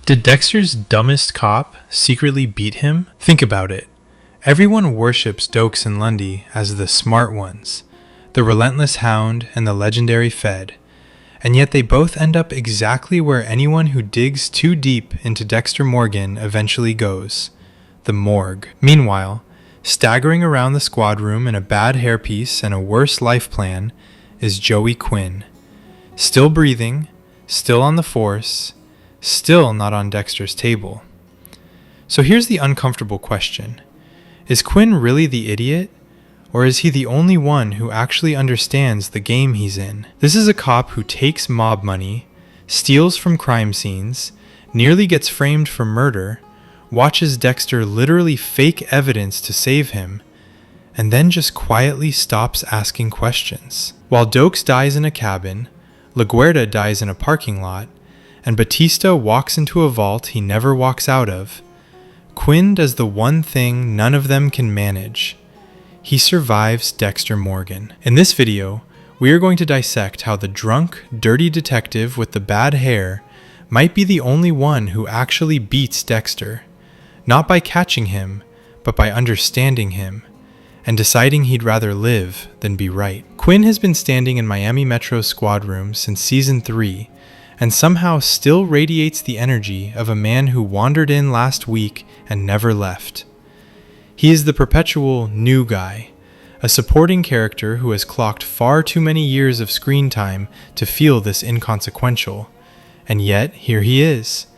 Did Dexter's dumbest cop secretly beat him? Think about it. Everyone worships Dokes and Lundy as the smart ones, the relentless hound and the legendary Fed, and yet they both end up exactly where anyone who digs too deep into Dexter Morgan eventually goes, the morgue. Meanwhile, staggering around the squad room in a bad hairpiece and a worse life plan is Joey Quinn. Still breathing, still on the force, still not on Dexter's table. So here's the uncomfortable question. Is Quinn really the idiot? Or is he the only one who actually understands the game he's in? This is a cop who takes mob money, steals from crime scenes, nearly gets framed for murder, watches Dexter literally fake evidence to save him, and then just quietly stops asking questions. While Dokes dies in a cabin, LaGuerta dies in a parking lot, and Batista walks into a vault he never walks out of, Quinn does the one thing none of them can manage. He survives Dexter Morgan. In this video, we are going to dissect how the drunk, dirty detective with the bad hair might be the only one who actually beats Dexter, not by catching him, but by understanding him, and deciding he'd rather live than be right. Quinn has been standing in Miami Metro's squad room since Season 3, and somehow still radiates the energy of a man who wandered in last week and never left. He is the perpetual new guy, a supporting character who has clocked far too many years of screen time to feel this inconsequential, and yet here he is,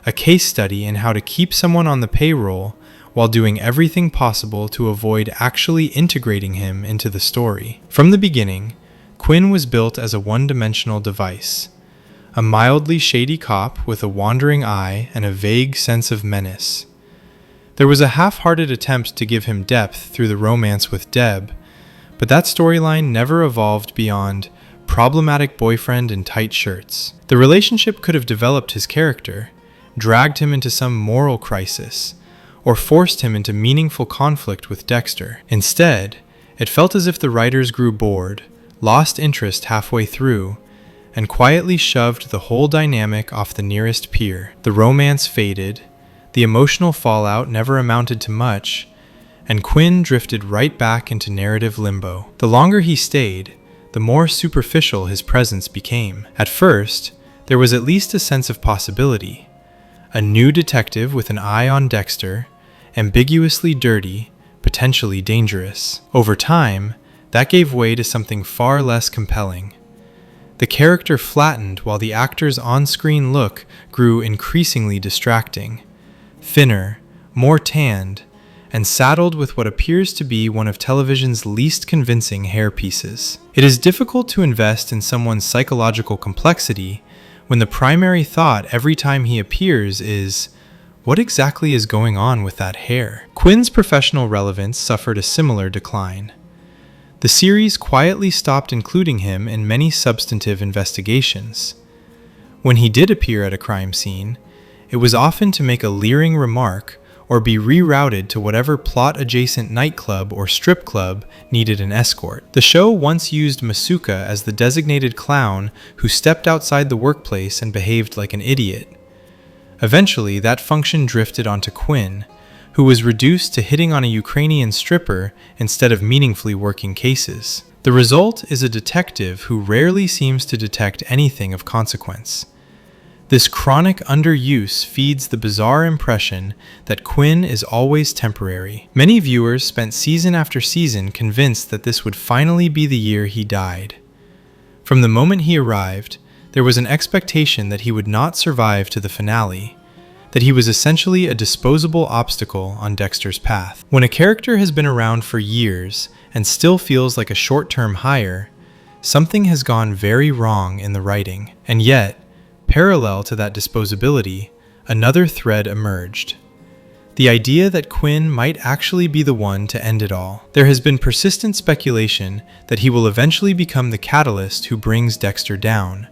a case study in how to keep someone on the payroll while doing everything possible to avoid actually integrating him into the story. From the beginning, Quinn was built as a one-dimensional device, a mildly shady cop with a wandering eye and a vague sense of menace. There was a half-hearted attempt to give him depth through the romance with Deb, but that storyline never evolved beyond problematic boyfriend in tight shirts. The relationship could have developed his character, dragged him into some moral crisis, or forced him into meaningful conflict with Dexter. Instead, it felt as if the writers grew bored, lost interest halfway through, and quietly shoved the whole dynamic off the nearest pier. The romance faded, the emotional fallout never amounted to much, and Quinn drifted right back into narrative limbo. The longer he stayed, the more superficial his presence became. At first, there was at least a sense of possibility. A new detective with an eye on Dexter, ambiguously dirty, potentially dangerous. Over time, that gave way to something far less compelling. The character flattened while the actor's on-screen look grew increasingly distracting, thinner, more tanned, and saddled with what appears to be one of television's least convincing hairpieces. It is difficult to invest in someone's psychological complexity when the primary thought every time he appears is, what exactly is going on with that hair? Quinn's professional relevance suffered a similar decline. The series quietly stopped including him in many substantive investigations. When he did appear at a crime scene, it was often to make a leering remark or be rerouted to whatever plot-adjacent nightclub or strip club needed an escort. The show once used Masuka as the designated clown who stepped outside the workplace and behaved like an idiot. Eventually, that function drifted onto Quinn, who was reduced to hitting on a Ukrainian stripper instead of meaningfully working cases. The result is a detective who rarely seems to detect anything of consequence. This chronic underuse feeds the bizarre impression that Quinn is always temporary. Many viewers spent season after season convinced that this would finally be the year he died. From the moment he arrived, there was an expectation that he would not survive to the finale, that he was essentially a disposable obstacle on Dexter's path. When a character has been around for years and still feels like a short-term hire, something has gone very wrong in the writing. And yet, parallel to that disposability, another thread emerged. The idea that Quinn might actually be the one to end it all. There has been persistent speculation that he will eventually become the catalyst who brings Dexter down,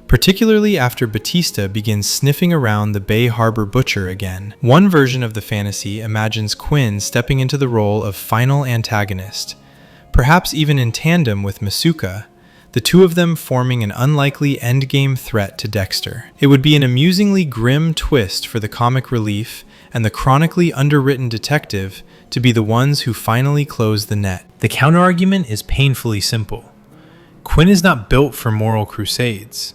particularly after Batista begins sniffing around the Bay Harbor butcher again. One version of the fantasy imagines Quinn stepping into the role of final antagonist, perhaps even in tandem with Masuka, the two of them forming an unlikely endgame threat to Dexter. It would be an amusingly grim twist for the comic relief and the chronically underwritten detective to be the ones who finally close the net. The counterargument is painfully simple. Quinn is not built for moral crusades.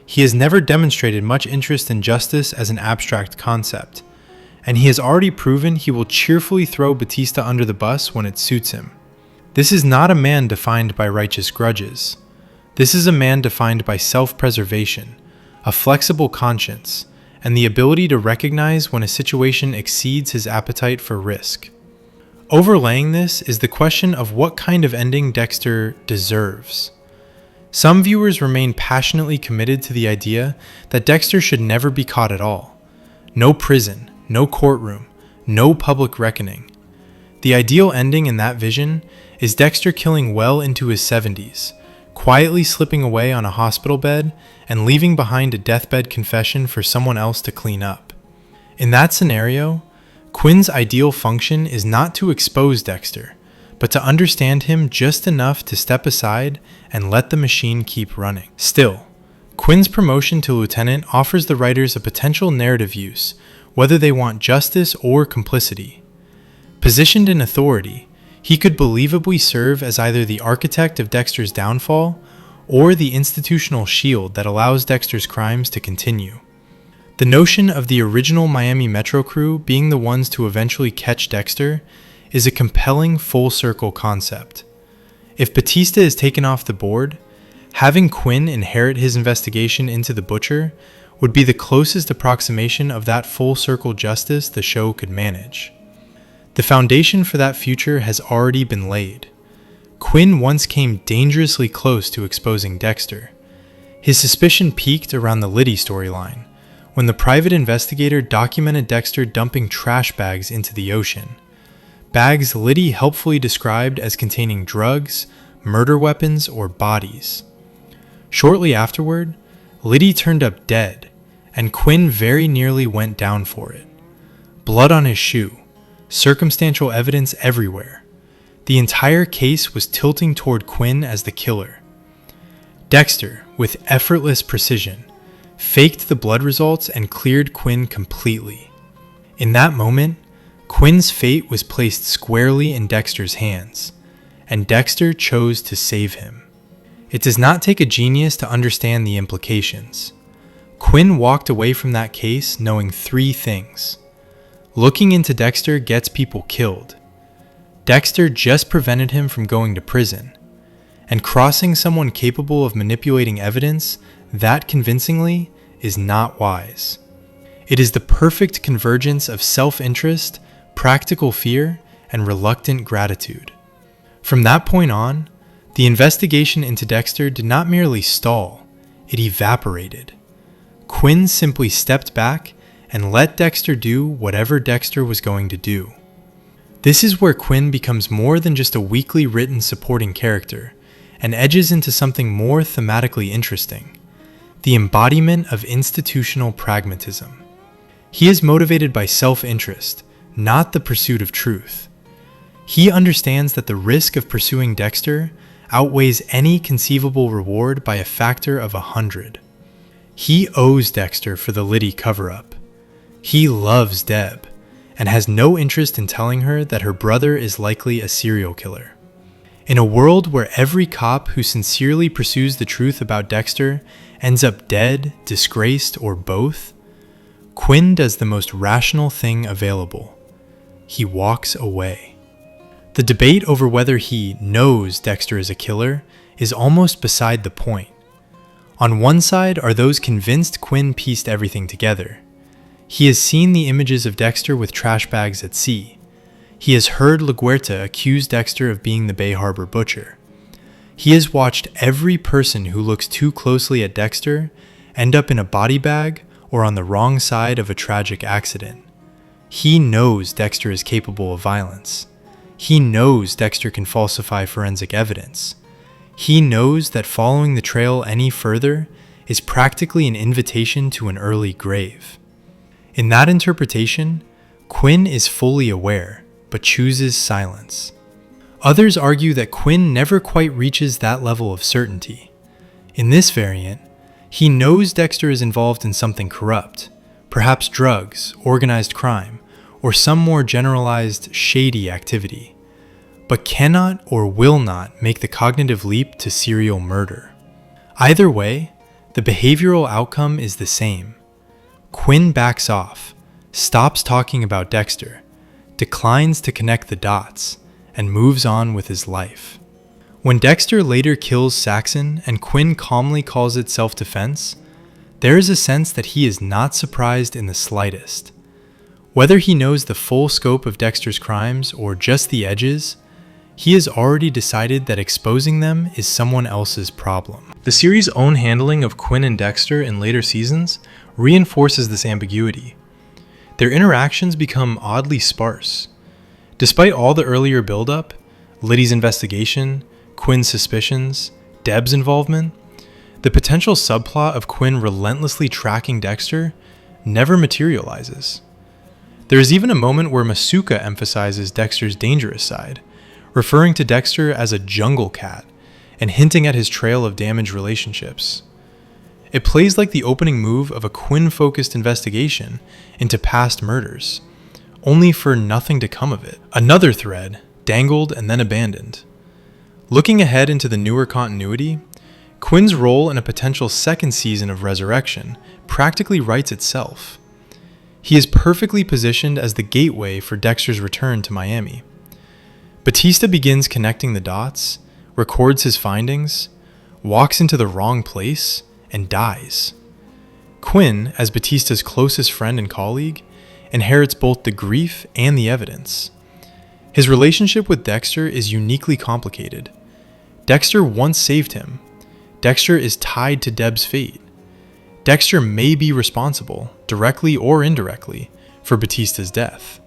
He has never demonstrated much interest in justice as an abstract concept, and he has already proven he will cheerfully throw Batista under the bus when it suits him. This is not a man defined by righteous grudges. This is a man defined by self-preservation, a flexible conscience, and the ability to recognize when a situation exceeds his appetite for risk. Overlaying this is the question of what kind of ending Dexter deserves. Some viewers remain passionately committed to the idea that Dexter should never be caught at all. No prison, no courtroom, no public reckoning. The ideal ending in that vision is Dexter killing well into his 70s, quietly slipping away on a hospital bed and leaving behind a deathbed confession for someone else to clean up. In that scenario, Quinn's ideal function is not to expose Dexter, but to understand him just enough to step aside and let the machine keep running. Still, Quinn's promotion to lieutenant offers the writers a potential narrative use, whether they want justice or complicity. Positioned in authority, he could believably serve as either the architect of Dexter's downfall or the institutional shield that allows Dexter's crimes to continue. The notion of the original Miami Metro crew being the ones to eventually catch Dexter is a compelling full-circle concept. If Batista is taken off the board, having Quinn inherit his investigation into the Butcher would be the closest approximation of that full-circle justice the show could manage. The foundation for that future has already been laid. Quinn once came dangerously close to exposing Dexter. His suspicion peaked around the Liddy storyline, when the private investigator documented Dexter dumping trash bags into the ocean. Bags Liddy helpfully described as containing drugs, murder weapons, or bodies. Shortly afterward, Liddy turned up dead, and Quinn very nearly went down for it. Blood on his shoe. Circumstantial evidence everywhere. The entire case was tilting toward Quinn as the killer. Dexter, with effortless precision, faked the blood results and cleared Quinn completely. In that moment, Quinn's fate was placed squarely in Dexter's hands, and Dexter chose to save him. It does not take a genius to understand the implications. Quinn walked away from that case knowing 3 things. Looking into Dexter gets people killed. Dexter just prevented him from going to prison. And crossing someone capable of manipulating evidence that convincingly is not wise. It is the perfect convergence of self-interest, practical fear, and reluctant gratitude. From that point on, the investigation into Dexter did not merely stall, it evaporated. Quinn simply stepped back and let Dexter do whatever Dexter was going to do. This is where Quinn becomes more than just a weakly written supporting character and edges into something more thematically interesting: the embodiment of institutional pragmatism. He is motivated by self-interest, not the pursuit of truth. He understands that the risk of pursuing Dexter outweighs any conceivable reward by a factor of 100. He owes Dexter for the Liddy cover-up. He loves Deb, and has no interest in telling her that her brother is likely a serial killer. In a world where every cop who sincerely pursues the truth about Dexter ends up dead, disgraced, or both, Quinn does the most rational thing available. He walks away. The debate over whether he knows Dexter is a killer is almost beside the point. On one side are those convinced Quinn pieced everything together. He has seen the images of Dexter with trash bags at sea. He has heard LaGuerta accuse Dexter of being the Bay Harbor Butcher. He has watched every person who looks too closely at Dexter end up in a body bag or on the wrong side of a tragic accident. He knows Dexter is capable of violence. He knows Dexter can falsify forensic evidence. He knows that following the trail any further is practically an invitation to an early grave. In that interpretation, Quinn is fully aware, but chooses silence. Others argue that Quinn never quite reaches that level of certainty. In this variant, he knows Dexter is involved in something corrupt, perhaps drugs, organized crime, or some more generalized shady activity, but cannot or will not make the cognitive leap to serial murder. Either way, the behavioral outcome is the same. Quinn backs off, stops talking about Dexter, declines to connect the dots, and moves on with his life. When Dexter later kills Saxon and Quinn calmly calls it self-defense, there is a sense that he is not surprised in the slightest. Whether he knows the full scope of Dexter's crimes or just the edges, he has already decided that exposing them is someone else's problem. The series' own handling of Quinn and Dexter in later seasons reinforces this ambiguity. Their interactions become oddly sparse. Despite all the earlier build-up, Liddy's investigation, Quinn's suspicions, Deb's involvement, the potential subplot of Quinn relentlessly tracking Dexter never materializes. There is even a moment where Masuka emphasizes Dexter's dangerous side, referring to Dexter as a jungle cat and hinting at his trail of damaged relationships. It plays like the opening move of a Quinn-focused investigation into past murders, only for nothing to come of it. Another thread, dangled and then abandoned. Looking ahead into the newer continuity, Quinn's role in a potential second season of Resurrection practically writes itself. He is perfectly positioned as the gateway for Dexter's return to Miami. Batista begins connecting the dots, records his findings, walks into the wrong place, and dies. Quinn, as Batista's closest friend and colleague, inherits both the grief and the evidence. His relationship with Dexter is uniquely complicated. Dexter once saved him. Dexter is tied to Deb's fate. Dexter may be responsible, directly or indirectly, for Batista's death.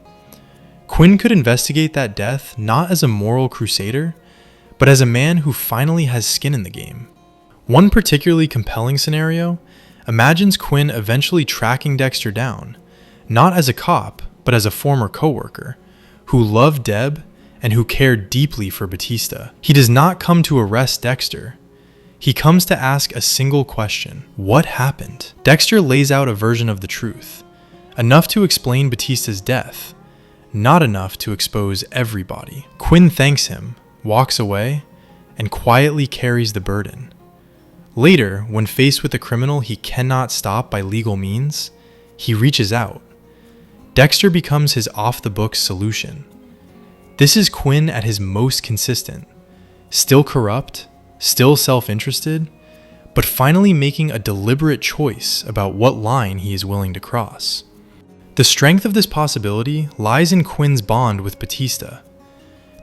Quinn could investigate that death not as a moral crusader, but as a man who finally has skin in the game. One particularly compelling scenario imagines Quinn eventually tracking Dexter down, not as a cop, but as a former coworker, who loved Deb and who cared deeply for Batista. He does not come to arrest Dexter. He comes to ask a single question: what happened? Dexter lays out a version of the truth, enough to explain Batista's death, not enough to expose everybody. Quinn thanks him, walks away, and quietly carries the burden. Later, when faced with a criminal he cannot stop by legal means, he reaches out. Dexter becomes his off-the-books solution. This is Quinn at his most consistent, still corrupt, still self-interested, but finally making a deliberate choice about what line he is willing to cross. The strength of this possibility lies in Quinn's bond with Batista.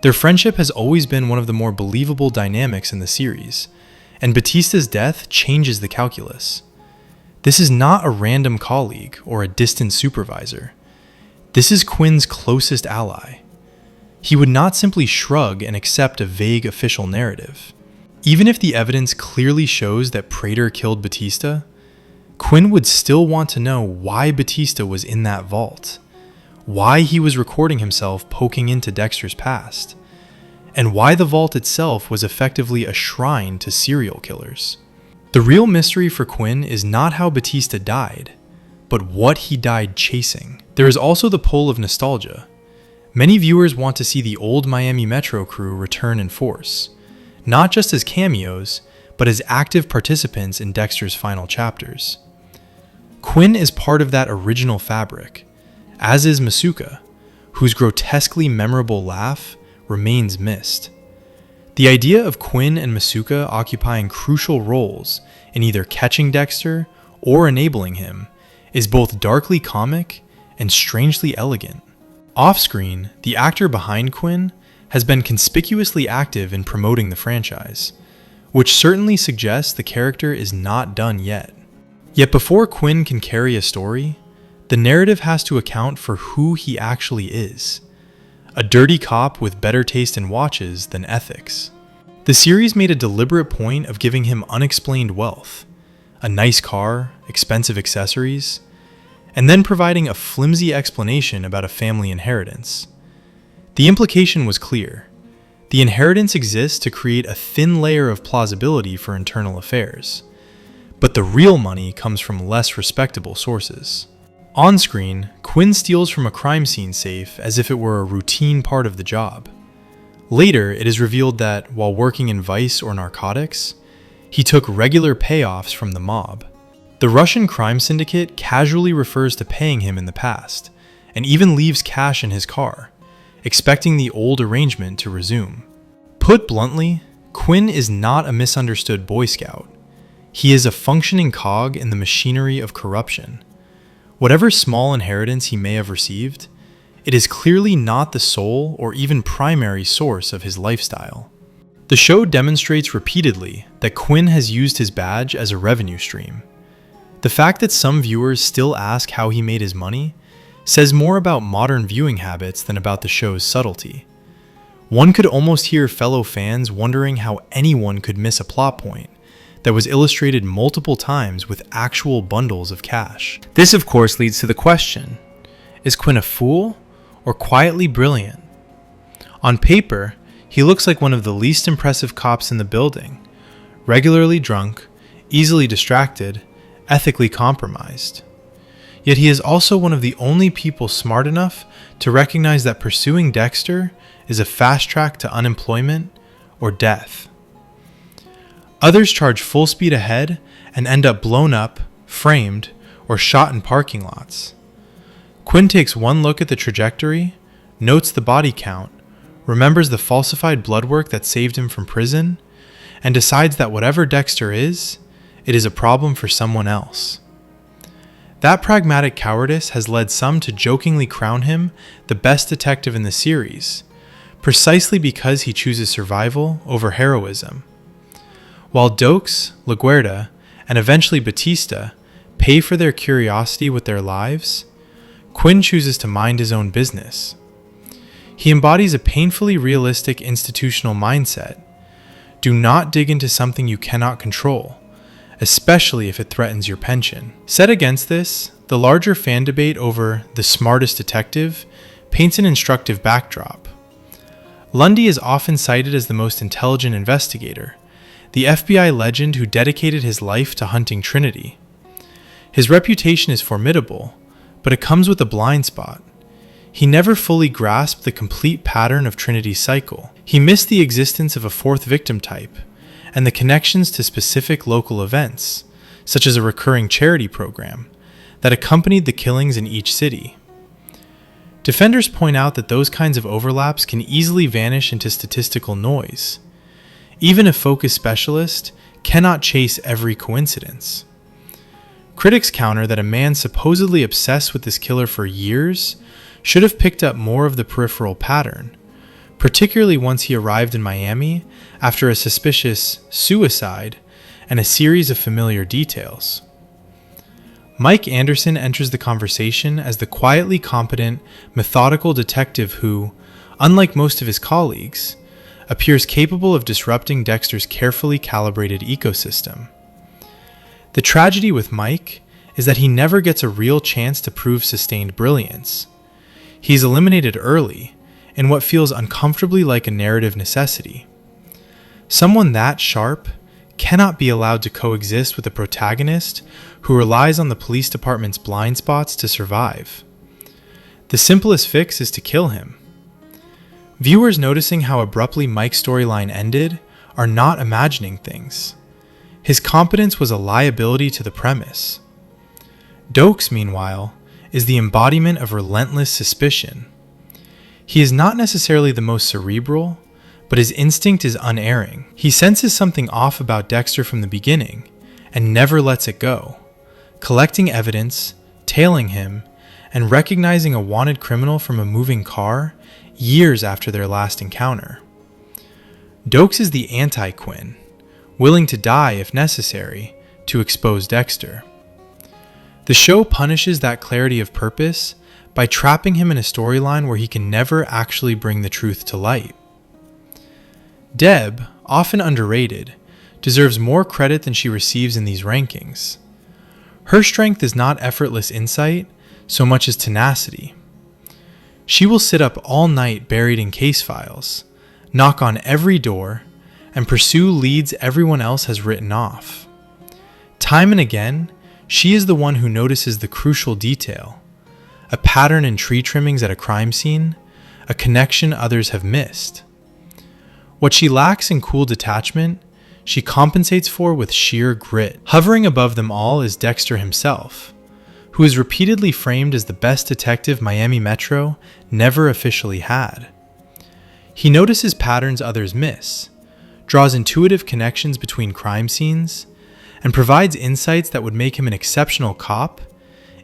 Their friendship has always been one of the more believable dynamics in the series, and Batista's death changes the calculus. This is not a random colleague or a distant supervisor. This is Quinn's closest ally. He would not simply shrug and accept a vague official narrative. Even if the evidence clearly shows that Prater killed Batista, Quinn would still want to know why Batista was in that vault, why he was recording himself poking into Dexter's past, and why the vault itself was effectively a shrine to serial killers. The real mystery for Quinn is not how Batista died, but what he died chasing. There is also the pull of nostalgia. Many viewers want to see the old Miami Metro crew return in force, not just as cameos, but as active participants in Dexter's final chapters. Quinn is part of that original fabric, as is Masuka, whose grotesquely memorable laugh remains missed. The idea of Quinn and Masuka occupying crucial roles in either catching Dexter or enabling him is both darkly comic and strangely elegant. Off-screen, the actor behind Quinn has been conspicuously active in promoting the franchise, which certainly suggests the character is not done yet. Yet before Quinn can carry a story, the narrative has to account for who he actually is: a dirty cop with better taste in watches than ethics. The series made a deliberate point of giving him unexplained wealth, a nice car, expensive accessories, and then providing a flimsy explanation about a family inheritance. The implication was clear: The inheritance exists to create a thin layer of plausibility for internal affairs. But the real money comes from less respectable sources. On screen, Quinn steals from a crime scene safe as if it were a routine part of the job. Later, it is revealed that, while working in vice or narcotics, he took regular payoffs from the mob. The Russian crime syndicate casually refers to paying him in the past, and even leaves cash in his car, expecting the old arrangement to resume. Put bluntly, Quinn is not a misunderstood Boy Scout. He is a functioning cog in the machinery of corruption. Whatever small inheritance he may have received, it is clearly not the sole or even primary source of his lifestyle. The show demonstrates repeatedly that Quinn has used his badge as a revenue stream. The fact that some viewers still ask how he made his money says more about modern viewing habits than about the show's subtlety. One could almost hear fellow fans wondering how anyone could miss a plot point that was illustrated multiple times with actual bundles of cash. This, of course, leads to the question, is Quinn a fool or quietly brilliant? On paper, he looks like one of the least impressive cops in the building, regularly drunk, easily distracted, ethically compromised. Yet he is also one of the only people smart enough to recognize that pursuing Dexter is a fast track to unemployment or death. Others charge full speed ahead and end up blown up, framed, or shot in parking lots. Quinn takes one look at the trajectory, notes the body count, remembers the falsified blood work that saved him from prison, and decides that whatever Dexter is, it is a problem for someone else. That pragmatic cowardice has led some to jokingly crown him the best detective in the series, precisely because he chooses survival over heroism. While Dokes, LaGuardia, and eventually Batista pay for their curiosity with their lives, Quinn chooses to mind his own business. He embodies a painfully realistic institutional mindset. Do not dig into something you cannot control, especially if it threatens your pension. Set against this, the larger fan debate over the smartest detective paints an instructive backdrop. Lundy is often cited as the most intelligent investigator, the FBI legend who dedicated his life to hunting Trinity. His reputation is formidable, but it comes with a blind spot. He never fully grasped the complete pattern of Trinity's cycle. He missed the existence of a fourth victim type, and the connections to specific local events, such as a recurring charity program, that accompanied the killings in each city. Defenders point out that those kinds of overlaps can easily vanish into statistical noise. Even a focused specialist cannot chase every coincidence. Critics counter that a man supposedly obsessed with this killer for years should have picked up more of the peripheral pattern, particularly once he arrived in Miami after a suspicious suicide and a series of familiar details. Mike Anderson enters the conversation as the quietly competent, methodical detective who, unlike most of his colleagues, appears capable of disrupting Dexter's carefully calibrated ecosystem. The tragedy with Mike is that he never gets a real chance to prove sustained brilliance. He's eliminated early, in what feels uncomfortably like a narrative necessity. Someone that sharp cannot be allowed to coexist with a protagonist who relies on the police department's blind spots to survive. The simplest fix is to kill him. Viewers noticing how abruptly Mike's storyline ended are not imagining things. His competence was a liability to the premise. Dokes, meanwhile, is the embodiment of relentless suspicion. He is not necessarily the most cerebral, but his instinct is unerring. He senses something off about Dexter from the beginning, and never lets it go, collecting evidence, tailing him, and recognizing a wanted criminal from a moving car years after their last encounter. Dokes is the anti-Quinn, willing to die if necessary to expose Dexter. The show punishes that clarity of purpose by trapping him in a storyline where he can never actually bring the truth to light. Deb, often underrated, deserves more credit than she receives in these rankings. Her strength is not effortless insight so much as tenacity. She will sit up all night buried in case files, knock on every door, and pursue leads everyone else has written off. Time and again, she is the one who notices the crucial detail, a pattern in tree trimmings at a crime scene, a connection others have missed. What she lacks in cool detachment, she compensates for with sheer grit. Hovering above them all is Dexter himself, who is repeatedly framed as the best detective Miami Metro never officially had. He notices patterns others miss, draws intuitive connections between crime scenes, and provides insights that would make him an exceptional cop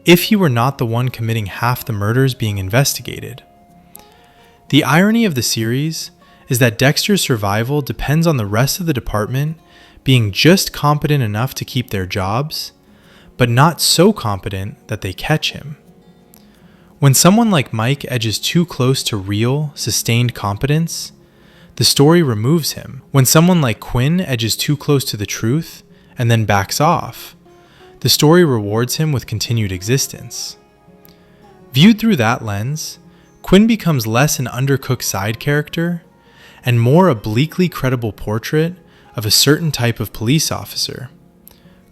if he were not the one committing half the murders being investigated. The irony of the series is that Dexter's survival depends on the rest of the department being just competent enough to keep their jobs, but not so competent that they catch him. When someone like Mike edges too close to real, sustained competence, the story removes him. When someone like Quinn edges too close to the truth and then backs off, the story rewards him with continued existence. Viewed through that lens, Quinn becomes less an undercooked side character and more a bleakly credible portrait of a certain type of police officer.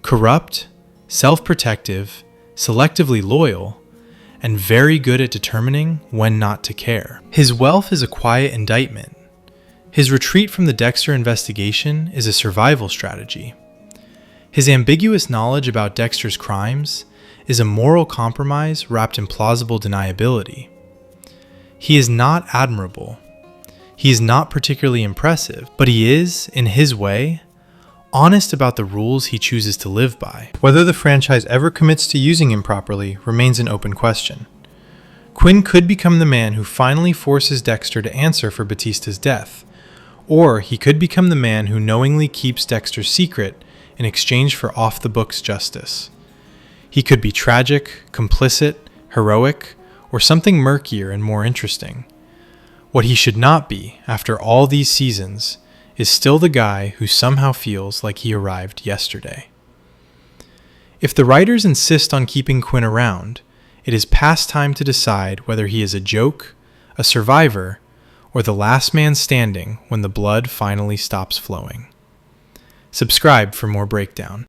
Corrupt, self-protective, selectively loyal, and very good at determining when not to care. His wealth is a quiet indictment. His retreat from the Dexter investigation is a survival strategy. His ambiguous knowledge about Dexter's crimes is a moral compromise wrapped in plausible deniability. He is not admirable. He is not particularly impressive, but he is, in his way, honest about the rules he chooses to live by. Whether the franchise ever commits to using him properly remains an open question. Quinn could become the man who finally forces Dexter to answer for Batista's death, or he could become the man who knowingly keeps Dexter's secret in exchange for off-the-books justice. He could be tragic, complicit, heroic, or something murkier and more interesting. What he should not be, after all these seasons, is still the guy who somehow feels like he arrived yesterday. If the writers insist on keeping Quinn around, it is past time to decide whether he is a joke, a survivor, or the last man standing when the blood finally stops flowing. Subscribe for more breakdown.